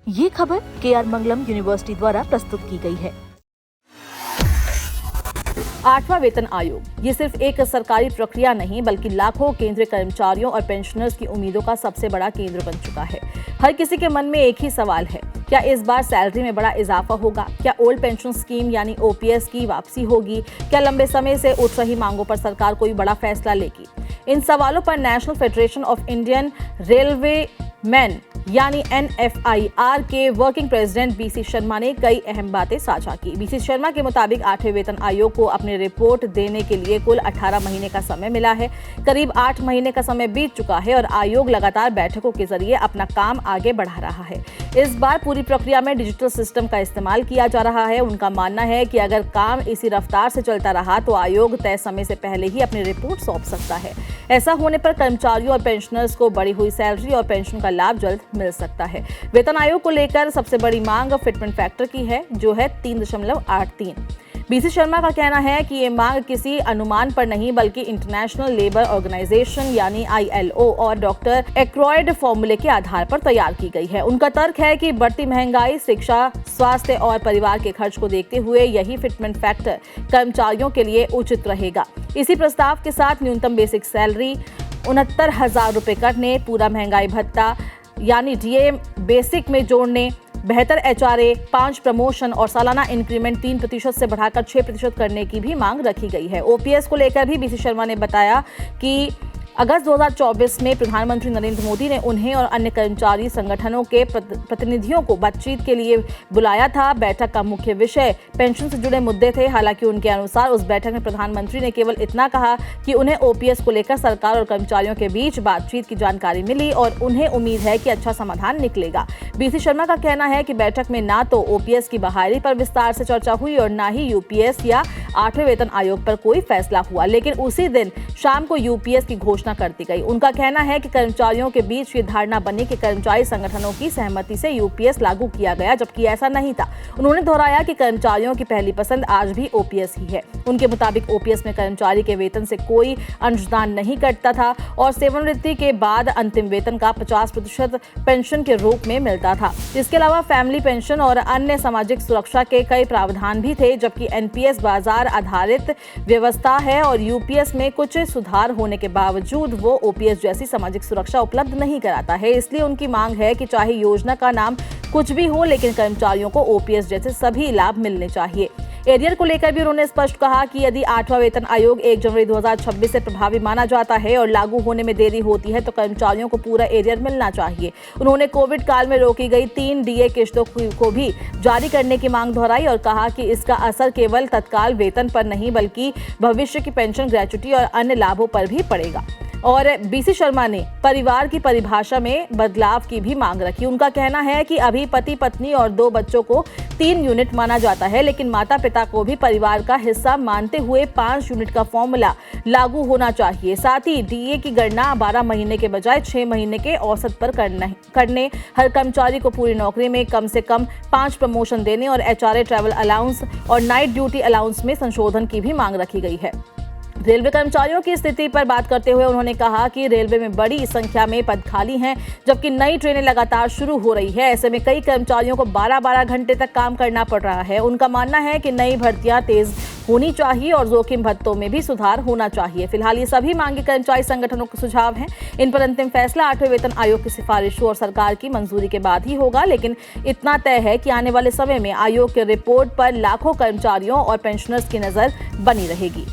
ये खबर KR मंगलम university द्वारा प्रस्तुत की गई है। 8वां वेतन आयोग ये सिर्फ एक सरकारी प्रक्रिया नहीं बल्कि लाखों केंद्रीय कर्मचारियों और पेंशनर्स की उम्मीदों का सबसे बड़ा केंद्र बन चुका है। हर किसी के मन में एक ही सवाल है, क्या इस बार सैलरी में बड़ा इजाफा होगा? क्या ओल्ड पेंशन स्कीम यानी OPS की वापसी होगी? क्या लंबे समय से उठ रही मांगों पर सरकार कोई बड़ा फैसला लेगी? इन सवालों पर national federation of Indian railway man यानी NFIR के वर्किंग प्रेसिडेंट BC शर्मा ने कई अहम बातें साझा की। BC शर्मा के मुताबिक 8वें वेतन आयोग को अपनी रिपोर्ट देने के लिए कुल 18 महीने का समय मिला है। करीब 8 महीने का समय बीत चुका है और आयोग लगातार बैठकों के जरिए अपना काम आगे बढ़ा रहा है। इस बार पूरी प्रक्रिया में डिजिटल सिस्टम का इस्तेमाल किया जा रहा है। उनका मानना है कि अगर काम इसी रफ्तार से चलता रहा तो आयोग तय समय से पहले ही अपनी रिपोर्ट सौंप सकता है। ऐसा होने पर कर्मचारियों और पेंशनर्स को बढ़ी हुई सैलरी और पेंशन का लाभ जल्द मिल सकता है। वेतन आयोग को लेकर सबसे बड़ी मांग फिटमेंट फैक्टर की है, जो है 3.83। BC शर्मा का कहना है कि ये मांग किसी अनुमान पर नहीं बल्कि इंटरनेशनल लेबर ऑर्गेनाइजेशन यानी ILO और डॉक्टर एक्रॉयड फॉर्मूले के आधार पर तैयार की गई है। उनका तर्क है कि बढ़ती महंगाई, शिक्षा, स्वास्थ्य और परिवार के खर्च को देखते हुए यही फिटमेंट फैक्टर कर्मचारियों के लिए उचित रहेगा। इसी प्रस्ताव के साथ न्यूनतम बेसिक सैलरी 69,000 रुपये करने, पूरा महंगाई भत्ता यानी DA बेसिक में जोड़ने, बेहतर HRA, 5 प्रमोशन और सालाना इंक्रीमेंट 3% से बढ़ाकर 6% करने की भी मांग रखी गई है। OPS को लेकर भी BC शर्मा ने बताया कि अगस्त 2024 में प्रधानमंत्री नरेंद्र मोदी ने उन्हें और अन्य कर्मचारी संगठनों के प्रतिनिधियों को बातचीत के लिए बुलाया था। बैठक का मुख्य विषय पेंशन से जुड़े मुद्दे थे। हालांकि उनके अनुसार उस बैठक में प्रधानमंत्री ने केवल इतना कहा कि उन्हें OPS को लेकर सरकार और कर्मचारियों के बीच बातचीत की जानकारी मिली और उन्हें उम्मीद है कि अच्छा समाधान निकलेगा। BC शर्मा का कहना है कि बैठक में ना तो OPS की बहाली पर विस्तार से चर्चा हुई और ना ही UPS या 8वें वेतन आयोग पर कोई फैसला हुआ, लेकिन उसी दिन शाम को UPS की घोषणा कर दी गई। उनका कहना है कि कर्मचारियों के बीच ये धारणा बनी कि कर्मचारी संगठनों की सहमति से UPS लागू किया गया, जबकि ऐसा नहीं था। उन्होंने दोहराया कि कर्मचारियों की पहली पसंद आज भी OPS ही है। उनके मुताबिक OPS में कर्मचारी के वेतन से कोई अंशदान नहीं कटता था और सेवानिवृत्ति के बाद अंतिम वेतन का 50% पेंशन के रूप में मिलता था। इसके अलावा फैमिली पेंशन और अन्य सामाजिक सुरक्षा के कई प्रावधान भी थे, जबकि NPS बाजार आधारित व्यवस्था है और UPS में कुछ सुधार होने के बावजूद वो OPS जैसी सामाजिक सुरक्षा उपलब्ध नहीं कराता है। इसलिए उनकी मांग है कि चाहे योजना का नाम कुछ भी हो, लेकिन कर्मचारियों को OPS जैसे सभी लाभ मिलने चाहिए। एरियर को लेकर भी उन्होंने स्पष्ट कहा कि यदि 8वां वेतन आयोग 1 जनवरी 2026 से प्रभावी माना जाता है और लागू होने में देरी होती है तो कर्मचारियों को पूरा एरियर मिलना चाहिए। उन्होंने कोविड काल में रोकी गई 3 DA किश्तों को भी जारी करने की मांग दोहराई और कहा कि इसका असर केवल तत्काल वेतन पर नहीं बल्कि भविष्य की पेंशन, ग्रेच्युटी और अन्य लाभों पर भी पड़ेगा। और BC शर्मा ने परिवार की परिभाषा में बदलाव की भी मांग रखी। उनका कहना है कि अभी पति पत्नी और 2 बच्चों को 3 यूनिट माना जाता है, लेकिन माता पिता को भी परिवार का हिस्सा मानते हुए 5 यूनिट का फॉर्मूला लागू होना चाहिए। साथ ही DA की गणना 12 महीने के बजाय 6 महीने के औसत पर करने, हर कर्मचारी को पूरी नौकरी में कम से कम 5 प्रमोशन देने और HRA, ट्रैवल अलाउंस और नाइट ड्यूटी अलाउंस में संशोधन की भी मांग रखी गई है। रेलवे कर्मचारियों की स्थिति पर बात करते हुए उन्होंने कहा कि रेलवे में बड़ी संख्या में पद खाली हैं, जबकि नई ट्रेनें लगातार शुरू हो रही है। ऐसे में कई कर्मचारियों को 12-12 घंटे तक काम करना पड़ रहा है। उनका मानना है कि नई भर्तियां तेज होनी चाहिए और जोखिम भत्तों में भी सुधार होना चाहिए। फिलहाल ये सभी मांगे कर्मचारी संगठनों के सुझाव हैं। इन पर अंतिम फैसला 8वें वेतन आयोग की सिफारिशों और सरकार की मंजूरी के बाद ही होगा, लेकिन इतना तय है कि आने वाले समय में आयोग की रिपोर्ट पर लाखों कर्मचारियों और पेंशनर्स की नजर बनी रहेगी।